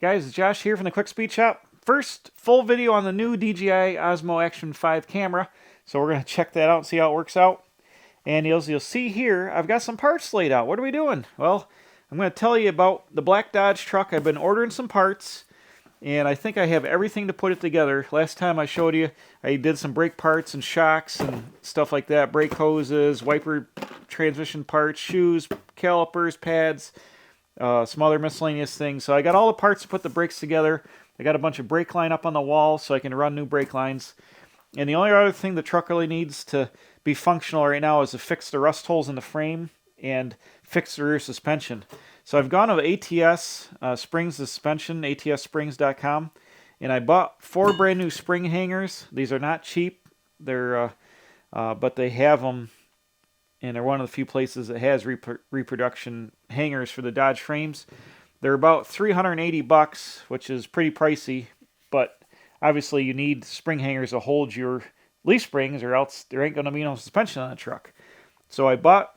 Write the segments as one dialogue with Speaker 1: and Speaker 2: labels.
Speaker 1: Guys, it's Josh here from the Quick Speed Shop. First full video on the new DJI Osmo Action 5 camera. So we're going to check that out and see how it works out. And as you'll see here, I've got some parts laid out. What are we doing? Well, I'm going to tell you about the black Dodge truck. I've been ordering some parts, and I think I have everything to put it together. Last time I showed you, I did some brake parts and shocks and stuff like that. Brake hoses, wiper transmission parts, shoes, calipers, pads, some other miscellaneous things. So I got all the parts to put the brakes together. I got a bunch of brake line up on the wall so I can run new brake lines. And the only other thing the truck really needs to be functional right now is to fix the rust holes in the frame and fix the rear suspension. So I've gone to ATS Springs Suspension, atssprings.com, and I bought 4 brand new spring hangers. These are not cheap. They're but they have them, and they're one of the few places that has reproduction hangers for the Dodge frames. They're about $380, which is pretty pricey, but obviously you need spring hangers to hold your leaf springs, or else there ain't going to be no suspension on the truck. So I bought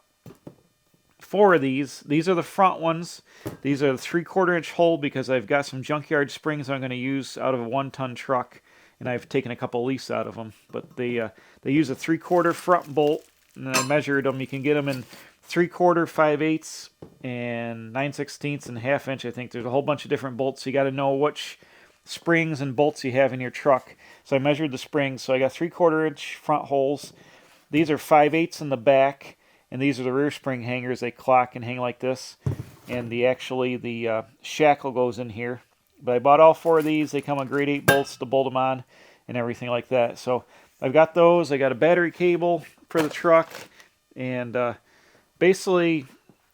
Speaker 1: 4 of these. These are the front ones. These are the 3/4 inch hole because I've got some junkyard springs I'm going to use out of a 1-ton truck, and I've taken a couple leases out of them. But they use a 3/4 front bolt, and I measured them. You can get them in 3/4, 5/8, and 9/16 and 1/2 inch. I think there's a whole bunch of different bolts. You got to know which springs and bolts you have in your truck. So I measured the springs. So I got 3/4 inch front holes. These are 5/8 in the back, and these are the rear spring hangers. They clock and hang like this, and the shackle goes in here. But I bought all 4 of these. They come with grade 8 bolts to bolt them on and everything like that. So I've got those. I got a battery cable for the truck, and basically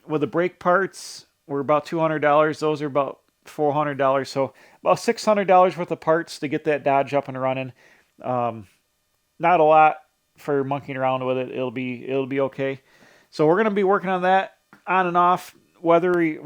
Speaker 1: with the brake parts were about $200. Those are about $400. So about $600 worth of parts to get that Dodge up and running. Not a lot for monkeying around with it. It'll be okay. So we're going to be working on that on and off, when the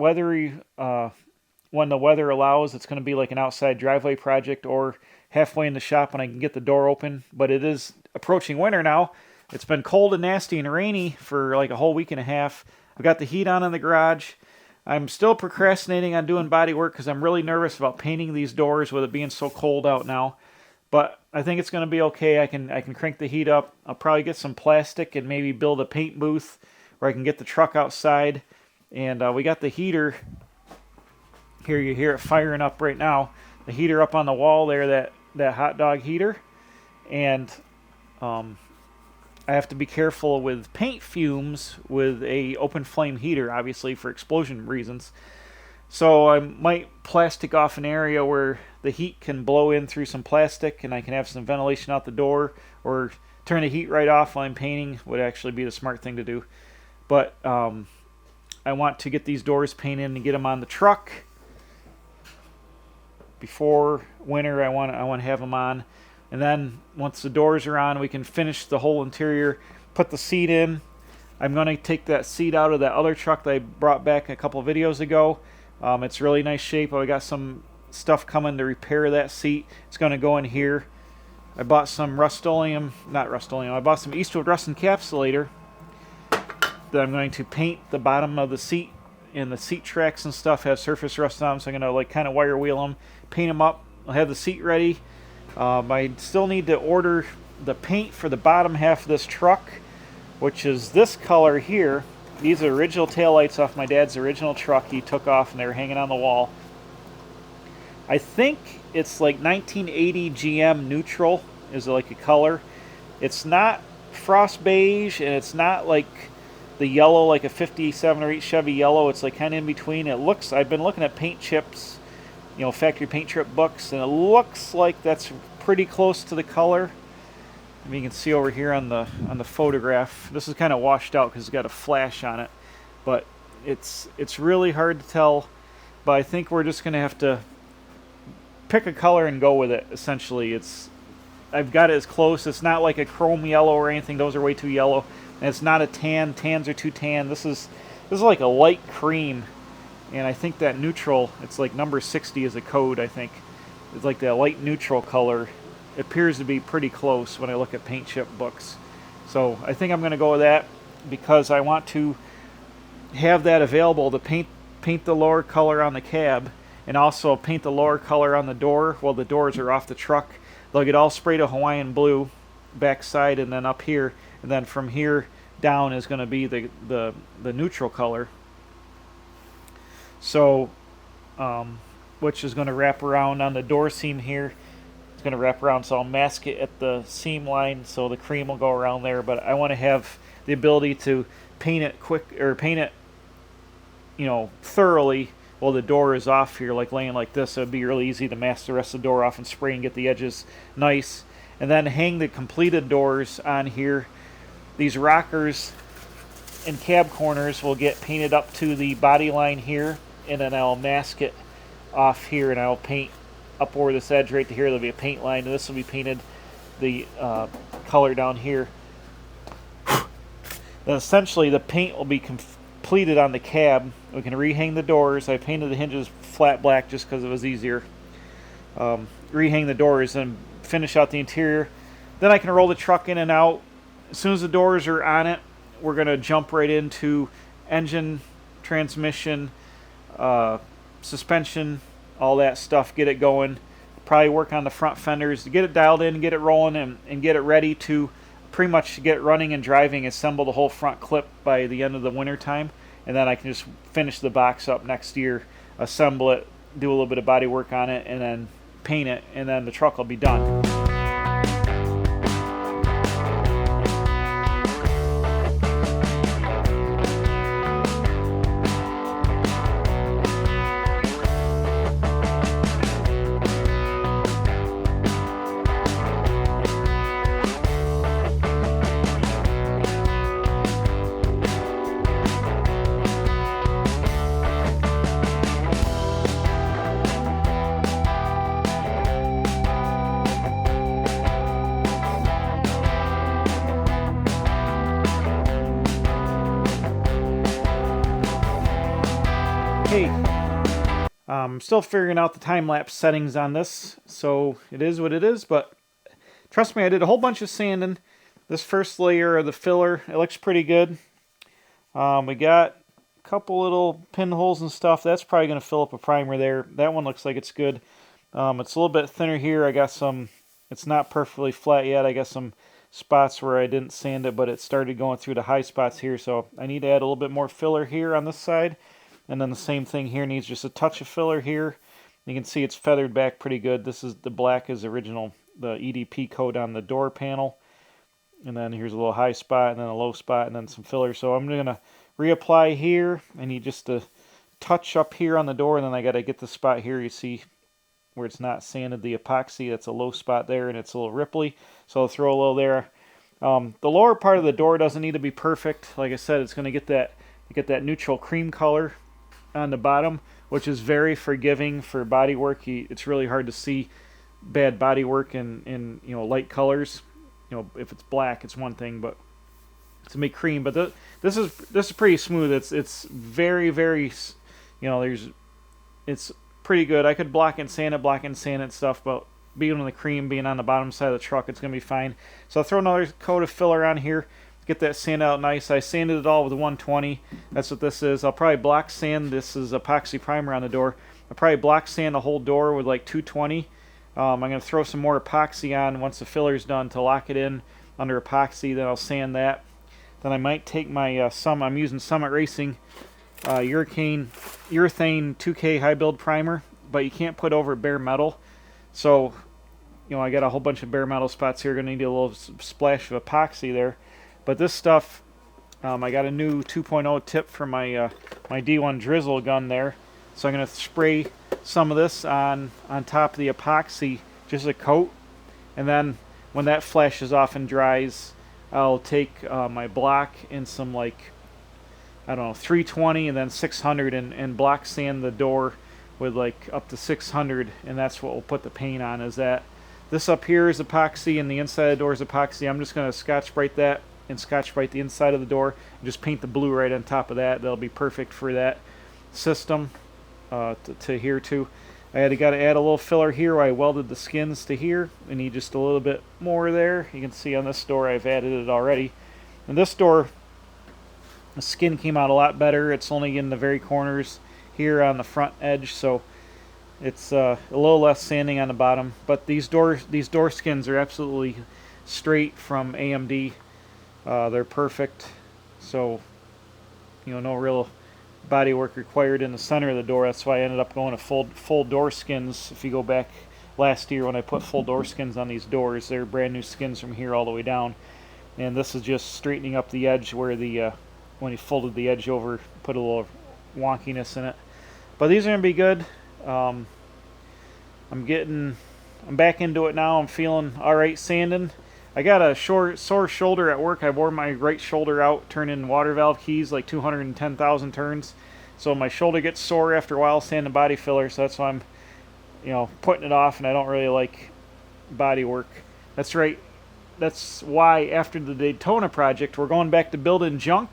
Speaker 1: weather allows. It's going to be like an outside driveway project or halfway in the shop when I can get the door open. But it is approaching winter now. It's been cold and nasty and rainy for like a whole week and a half. I've got the heat on in the garage. I'm still procrastinating on doing body work because I'm really nervous about painting these doors with it being so cold out now. But I think it's going to be okay. I can crank the heat up. I'll probably get some plastic and maybe build a paint booth where I can get the truck outside. And we got the heater. Here you hear it firing up right now. The heater up on the wall there, that hot dog heater. And I have to be careful with paint fumes with a open flame heater, obviously for explosion reasons. So I might plastic off an area where the heat can blow in through some plastic and I can have some ventilation out the door, or turn the heat right off while I'm painting would actually be the smart thing to do. But I want to get these doors painted and get them on the truck before winter. I want to have them on. And then once the doors are on, we can finish the whole interior, put the seat in. I'm going to take that seat out of that other truck that I brought back a couple of videos ago. It's really nice shape. I got some stuff coming to repair that seat. It's going to go in here. I bought some I bought some Eastwood Rust Encapsulator that I'm going to paint the bottom of the seat, and the seat tracks and stuff have surface rust on them, so I'm going to kind of wire wheel them, paint them up. I'll have the seat ready. I still need to order the paint for the bottom half of this truck, which is this color here. These are original taillights off my dad's original truck he took off, and they were hanging on the wall. I think it's like 1980 GM neutral is like a color. It's not frost beige, and it's not like the yellow like a 57 or 8 Chevy yellow. It's like kind of in between. I've been looking at paint chips, factory paint chip books, and it looks like that's pretty close to the color. I mean, you can see over here on the photograph. This is kind of washed out because it's got a flash on it, but it's really hard to tell. But I think we're just gonna have to pick a color and go with it. Essentially, I've got it as close. It's not like a chrome yellow or anything. Those are way too yellow, and it's not a tan. Tans are too tan. This is like a light cream. And I think that neutral, it's like number 60 is a code, I think. It's like that light neutral color. It appears to be pretty close when I look at paint chip books. So I think I'm going to go with that because I want to have that available to paint the lower color on the cab and also paint the lower color on the door while the doors are off the truck. They'll get all sprayed a Hawaiian blue backside and then up here, and then from here down is going to be the neutral color. So which is going to wrap around on the door seam here. It's going to wrap around, so I'll mask it at the seam line so the cream will go around there, but I want to have the ability to paint it quick, or paint it, you know, thoroughly while the door is off here, like laying like this. So it'd be really easy to mask the rest of the door off and spray and get the edges nice, and then hang the completed doors on here. These rockers and cab corners will get painted up to the body line here, and then I'll mask it off here, and I'll paint up over this edge right to here. There'll be a paint line, and this will be painted the color down here. Then essentially the paint will be completed on the cab. We can rehang the doors. I painted the hinges flat black just because it was easier. Rehang the doors and finish out the interior. Then I can roll the truck in and out. As soon as the doors are on it, we're going to jump right into engine, transmission, suspension, all that stuff, get it going. Probably work on the front fenders to get it dialed in, get it rolling, and get it ready to pretty much get running and driving, assemble the whole front clip by the end of the winter time, and then I can just finish the box up next year, assemble it, do a little bit of body work on it, and then paint it, and then the truck will be done. I'm still figuring out the time-lapse settings on this, so it is what it is, but trust me, I did a whole bunch of sanding. This first layer of the filler, it looks pretty good. We got a couple little pinholes and stuff. That's probably going to fill up a primer there. That one looks like it's good. It's a little bit thinner here. I got some, it's not perfectly flat yet. I got some spots where I didn't sand it, but it started going through the high spots here, so I need to add a little bit more filler here on this side. And then the same thing here, needs just a touch of filler here. You can see it's feathered back pretty good. This is the black is original, the EDP coat on the door panel. And then here's a little high spot, and then a low spot, and then some filler. So I'm going to reapply here. I need just a touch up here on the door, and then I got to get the spot here. You see where it's not sanded, the epoxy. That's a low spot there, and it's a little ripply. So I'll throw a little there. The lower part of the door doesn't need to be perfect. Like I said, it's going to get that neutral cream color on the bottom, which is very forgiving for body work. It's really hard to see bad body work in you know, light colors. You know, if it's black, it's one thing, but to make cream. But this is pretty smooth. It's very, very, you know, it's pretty good. I could block and sand it and stuff, but being on the cream, being on the bottom side of the truck, it's gonna be fine. So I'll throw another coat of filler on here. Get that sand out nice. I sanded it all with 120. That's what this is. I'll probably block sand. This is epoxy primer on the door. I'll probably block sand the whole door with like 220. I'm going to throw some more epoxy on once the filler's done to lock it in under epoxy. Then I'll sand that. Then I might take my I'm using Summit Racing urethane 2K high build primer, but you can't put over bare metal. So, you know, I got a whole bunch of bare metal spots here. Going to need a little splash of epoxy there. But this stuff, I got a new 2.0 tip for my my D1 drizzle gun there. So I'm going to spray some of this on top of the epoxy, just a coat. And then when that flashes off and dries, I'll take my block and some, like, I don't know, 320 and then 600 and block sand the door with like up to 600. And that's what we'll put the paint on, is that. This up here is epoxy and the inside of the door is epoxy. I'm just going to Scotch-Brite that and Scotch-Brite the inside of the door and just paint the blue right on top of that. That'll be perfect for that system to here too. I got to add a little filler here where I welded the skins to here. I need just a little bit more there. You can see on this door I've added it already. And this door, the skin came out a lot better. It's only in the very corners here on the front edge, so It's a little less sanding on the bottom, but these door skins are absolutely straight from AMD. They're perfect, so no real body work required in the center of the door. That's why I ended up going to full door skins. If you go back last year when I put full door skins on these doors, they're brand new skins from here all the way down. And this is just straightening up the edge where the when he folded the edge over, put a little wonkiness in it. But these are gonna be good. I'm back into it now. I'm feeling all right sanding. I got a sore shoulder at work. I wore my right shoulder out turning water valve keys like 210,000 turns. So my shoulder gets sore after a while sanding body filler. So that's why I'm, putting it off, and I don't really like body work. That's right. That's why after the Daytona project, we're going back to building junk,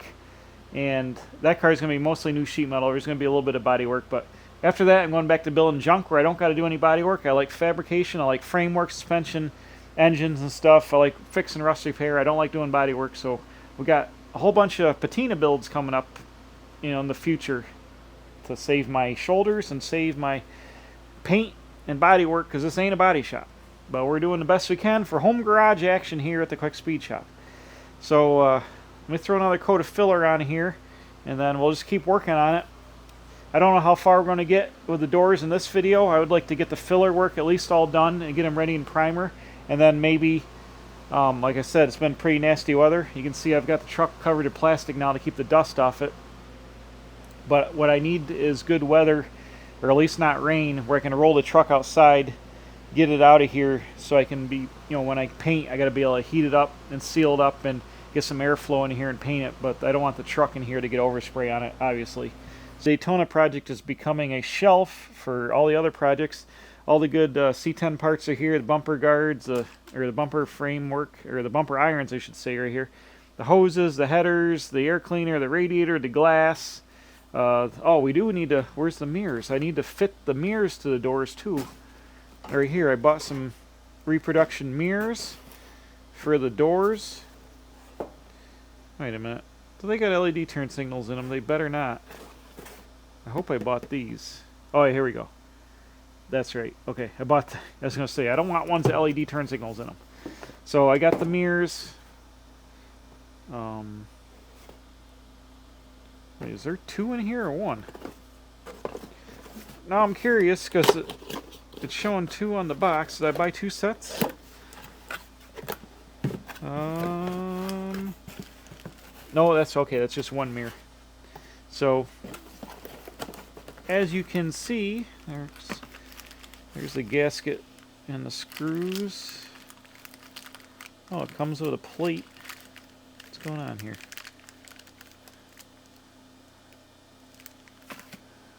Speaker 1: and that car is going to be mostly new sheet metal. There's going to be a little bit of body work, but after that, I'm going back to building junk where I don't got to do any body work. I like fabrication. I like framework, suspension, engines and stuff. I like fixing rust repair. I don't like doing body work, so we got a whole bunch of patina builds coming up, in the future to save my shoulders and save my paint and body work, because this ain't a body shop. But we're doing the best we can for home garage action here at the Quick Speed Shop. So let me throw another coat of filler on here, and then we'll just keep working on it. I don't know how far we're going to get with the doors in this video. I would like to get the filler work at least all done and get them ready in primer. And then maybe, like I said, it's been pretty nasty weather. You can see I've got the truck covered in plastic now to keep the dust off it. But what I need is good weather, or at least not rain, where I can roll the truck outside, get it out of here, so I can be, when I paint, I got to be able to heat it up and seal it up and get some airflow in here and paint it. But I don't want the truck in here to get overspray on it, obviously. The Daytona project is becoming a shelf for all the other projects. All the good C10 parts are here. The bumper guards, or the bumper framework, or the bumper irons, I should say, right here. The hoses, the headers, the air cleaner, the radiator, the glass. We do need to, where's the mirrors? I need to fit the mirrors to the doors too. Right here, I bought some reproduction mirrors for the doors. Wait a minute. Do they got LED turn signals in them? They better not. I hope I bought these. Oh, here we go. That's right. Okay, I was going to say, I don't want ones with LED turn signals in them. So I got the mirrors. Wait, is there two in here or one? Now I'm curious, because it's showing two on the box. Did I buy two sets? No, that's okay. That's just one mirror. So, as you can see, there's the gasket and the screws. Oh, it comes with a plate. What's going on here?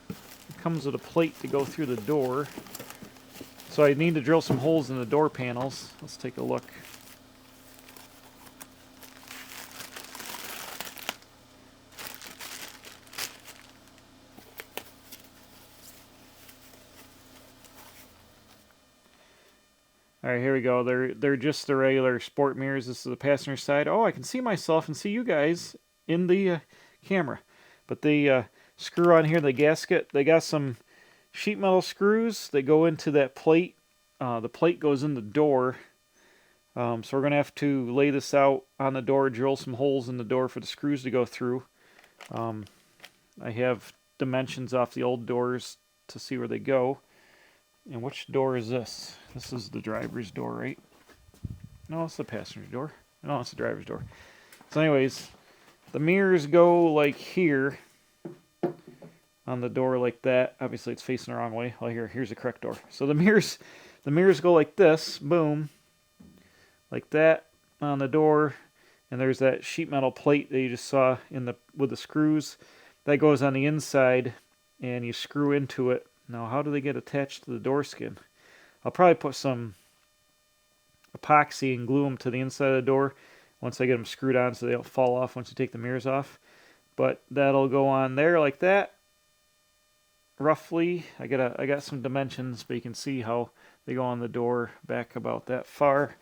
Speaker 1: It comes with a plate to go through the door. So I need to drill some holes in the door panels. Let's take a look. Alright, here we go. They're just the regular sport mirrors. This is the passenger side. Oh, I can see myself and see you guys in the camera. But the screw on here, the gasket, they got some sheet metal screws that go into that plate. The plate goes in the door. So we're going to have to lay this out on the door, drill some holes in the door for the screws to go through. I have dimensions off the old doors to see where they go. And which door is this? This is the driver's door, right? No, it's the passenger door. No, it's the driver's door. So anyways, the mirrors go like here on the door like that. Obviously it's facing the wrong way. Well, here's the correct door. So the mirrors go like this, boom, like that on the door. And there's that sheet metal plate that you just saw with the screws. That goes on the inside, and you screw into it. Now, how do they get attached to the door skin? I'll probably put some epoxy and glue them to the inside of the door once I get them screwed on so they don't fall off once you take the mirrors off. But that'll go on there like that, roughly. I got some dimensions, but you can see how they go on the door back about that far.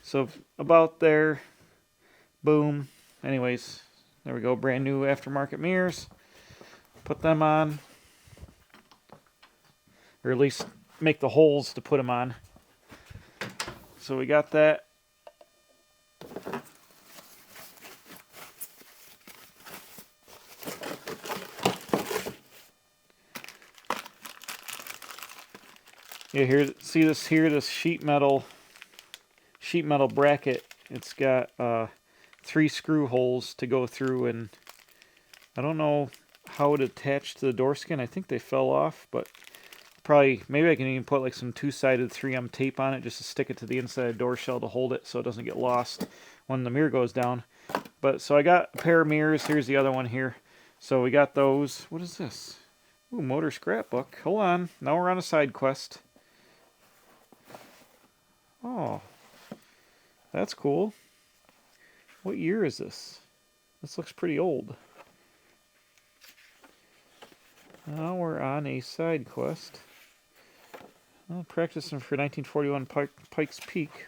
Speaker 1: So about there, boom. Anyways, there we go, brand new aftermarket mirrors. Put them on. or at least make the holes to put them on. So we got that. Yeah, here, see this here, this sheet metal bracket. It's got 3 screw holes to go through, and I don't know how it attached to the door skin. I think they fell off, but probably, maybe I can even put like some 2-sided 3M tape on it just to stick it to the inside of the door shell to hold it so it doesn't get lost when the mirror goes down. But so I got a pair of mirrors. Here's the other one here. So we got those. What is this? Ooh, motor scrapbook. Hold on. Now we're on a side quest. Oh, that's cool. What year is this? This looks pretty old. Now we're on a side quest. Well, practicing for 1941 Pikes Peak.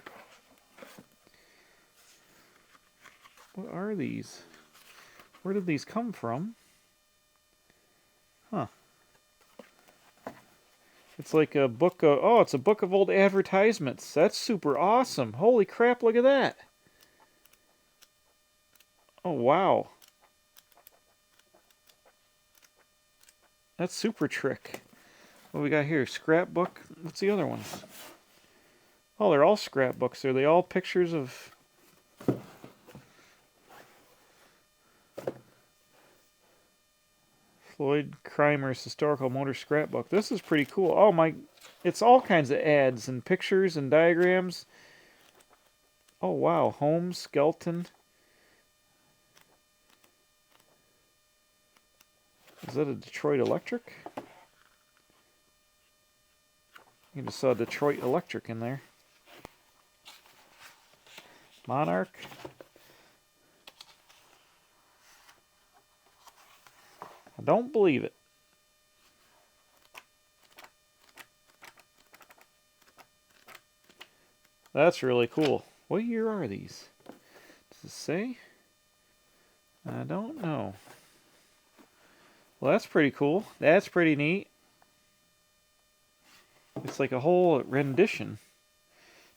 Speaker 1: What are these? Where did these come from? Huh. It's like a book of, oh, it's a book of old advertisements. That's super awesome. Holy crap, look at that. Oh, wow. That's super trick. What we got here? Scrapbook? What's the other ones? Oh, they're all scrapbooks. Are they all pictures of... Floyd Crimer's Historical Motor Scrapbook. This is pretty cool. Oh my, it's all kinds of ads and pictures and diagrams. Oh wow, Holmes, Skelton. Is that a Detroit Electric? You just saw Detroit Electric in there. Monarch. I don't believe it. That's really cool. What year are these? Does it say? I don't know. Well, that's pretty cool. That's pretty neat. It's like a whole rendition.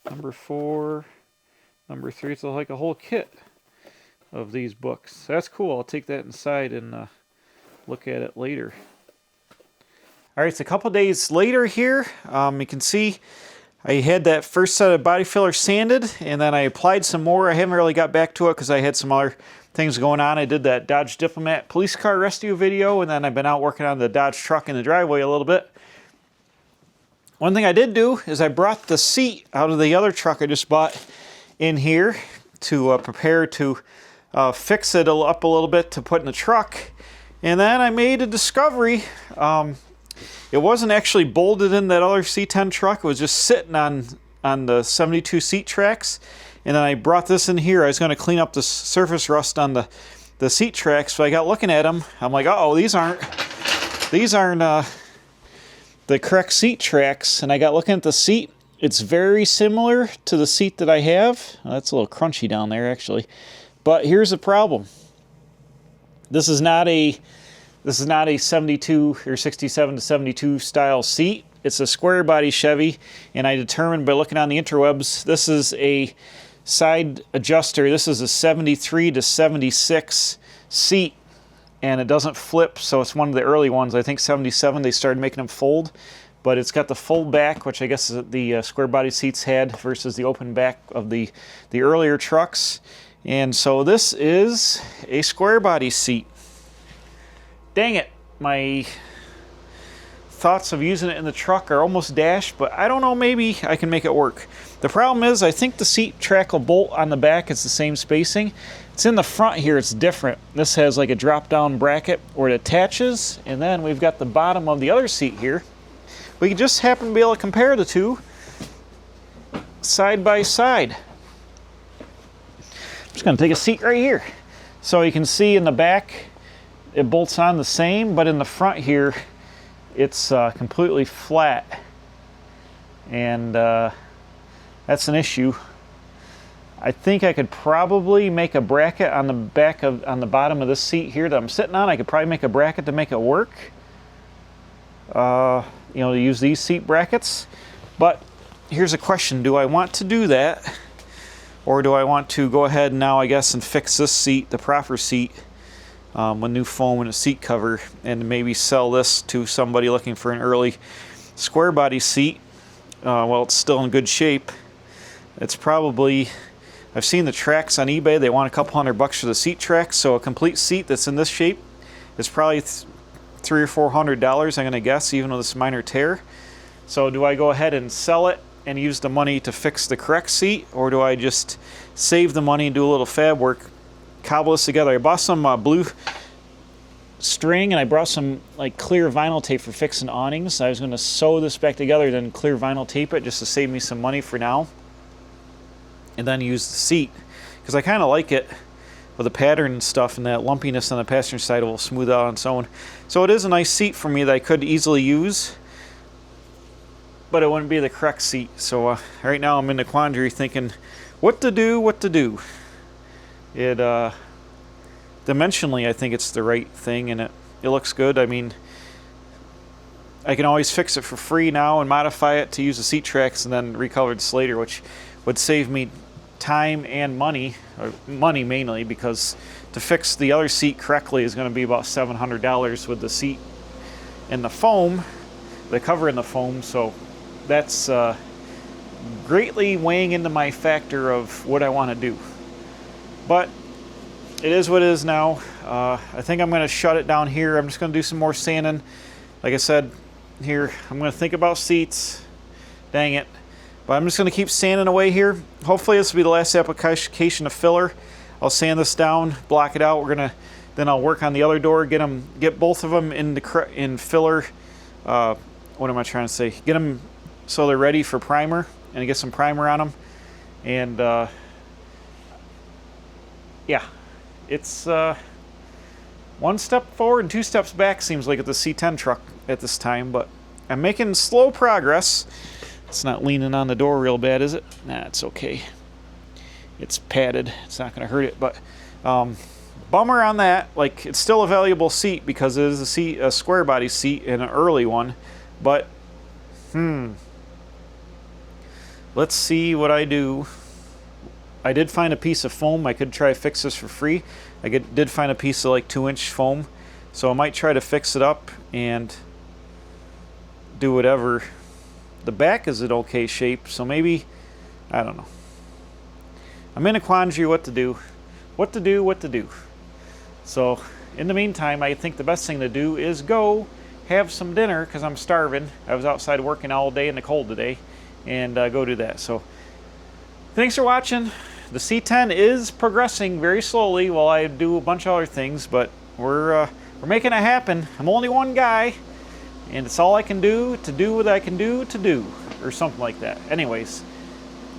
Speaker 1: Number 4, number 3. It's like a whole kit of these books. That's cool. I'll take that inside and look at it later. All right, it's a couple days later here. You can see I had that first set of body filler sanded, and then I applied some more. I haven't really got back to it because I had some other things going on. I did that Dodge Diplomat police car rescue video, and then I've been out working on the Dodge truck in the driveway a little bit. One thing I did do is I brought the seat out of the other truck I just bought in here to prepare to fix it up a little bit to put in the truck. And then I made a discovery. It wasn't actually bolted in that other C10 truck. It was just sitting on the 72 seat tracks. And then I brought this in here. I was going to clean up the surface rust on the seat tracks. So I got looking at them. I'm like, uh-oh, these aren't the correct seat tracks. And I got looking at the seat. It's very similar to the seat that I have. Oh, that's a little crunchy down there, actually. But here's the problem. This is not a 72 or 67 to 72 style seat. It's a square body Chevy, and I determined by looking on the interwebs, this is a side adjuster. This is a 73 to 76 seat, and it doesn't flip, so it's one of the early ones. I think 77 they started making them fold, but it's got the fold back, which I guess the square body seats had versus the open back of the earlier trucks. And so this is a square body seat. Dang it, my thoughts of using it in the truck are almost dashed, but I don't know, maybe I can make it work. The problem is I think the seat track will bolt on the back. It's the same spacing. It's in the front here, it's different. This has like a drop down bracket where it attaches, and then we've got the bottom of the other seat here. We just happen to be able to compare the two side by side. I'm just going to take a seat right here. So you can see in the back it bolts on the same, but in the front here it's completely flat, and that's an issue. I think I could probably make a bracket on the bottom of this seat here that I'm sitting on. I could probably make a bracket to make it work. you know, to use these seat brackets. But here's a question: do I want to do that, or do I want to go ahead now, I guess, and fix this seat, the proper seat, with new foam and a seat cover, and maybe sell this to somebody looking for an early square body seat? Well, it's still in good shape. It's probably, I've seen the tracks on eBay. They want a couple $100 for the seat tracks. So a complete seat that's in this shape is probably $300 or $400, I'm gonna guess, even with this minor tear. So do I go ahead and sell it and use the money to fix the correct seat, or do I just save the money and do a little fab work, cobble this together? I bought some blue string, and I brought some like clear vinyl tape for fixing awnings. I was going to sew this back together, then clear vinyl tape it just to save me some money for now, and then use the seat because I kind of like it with the pattern and stuff, and that lumpiness on the passenger side will smooth out on its own. So it is a nice seat for me that I could easily use, but it wouldn't be the correct seat. So right now I'm in the quandary thinking what to do. It dimensionally, I think it's the right thing, and it looks good. I mean, I can always fix it for free now and modify it to use the seat tracks and then recover this later, which would save me time and money, or money mainly, because to fix the other seat correctly is going to be about $700 with the seat and the foam, the cover and the foam. So that's greatly weighing into my factor of what I want to do. But it is what it is now. I think I'm going to shut it down here. I'm just going to do some more sanding. Like I said, here, I'm going to think about seats. Dang it. But I'm just going to keep sanding away here. Hopefully this will be the last application of filler. I'll sand this down, block it out. Then I'll work on the other door, get both of them in filler. What am I trying to say? Get them so they're ready for primer, and get some primer on them. And yeah. It's one step forward and two steps back, seems like, at the C10 truck at this time, but I'm making slow progress. It's not leaning on the door real bad, is it? Nah, it's okay. It's padded. It's not going to hurt it, but bummer on that. Like, it's still a valuable seat because it is a square body seat and an early one, but let's see what I do. I did find a piece of foam. I could try to fix this for free. I did find a piece of like 2-inch foam, so I might try to fix it up and do whatever. The back is in okay shape, so maybe, I don't know. I'm in a quandary what to do. What to do. So in the meantime, I think the best thing to do is go have some dinner because I'm starving. I was outside working all day in the cold today, and go do that. So thanks for watching. The C10 is progressing very slowly while I do a bunch of other things, but we're making it happen. I'm only one guy, and it's all I can do to do what I can do to do, or something like that. Anyways,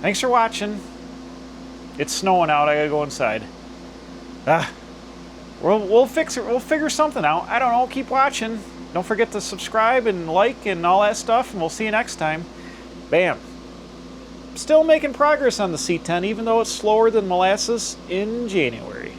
Speaker 1: thanks for watching. It's snowing out. I gotta go inside. We'll fix it. We'll figure something out. I don't know. Keep watching. Don't forget to subscribe and like and all that stuff, and we'll see you next time. Bam. Still making progress on the C10, even though it's slower than molasses in January.